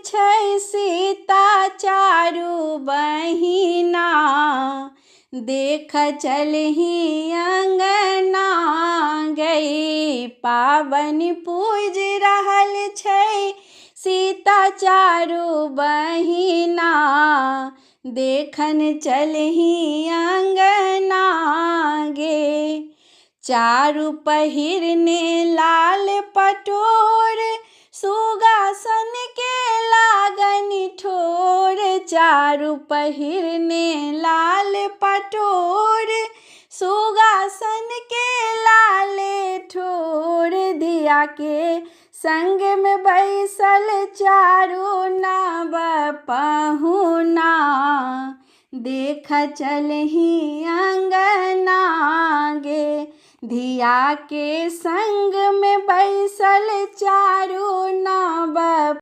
छै सीता चारू बहिना। देख चलही अंगना गई पाबनि पूज रहल छै सीता चारू बहिना। देखन चलही अंगना गे। चारू पहिरने लाल पटोर सुगासन के लागन ठोर। चारू पहिरने लाल पटोर सुगासन के लाल ठोर। धिया के संग में बैसल चारू नव पहुना। देख चलही अंगना गे। धिया के संग में बैसल चारू नव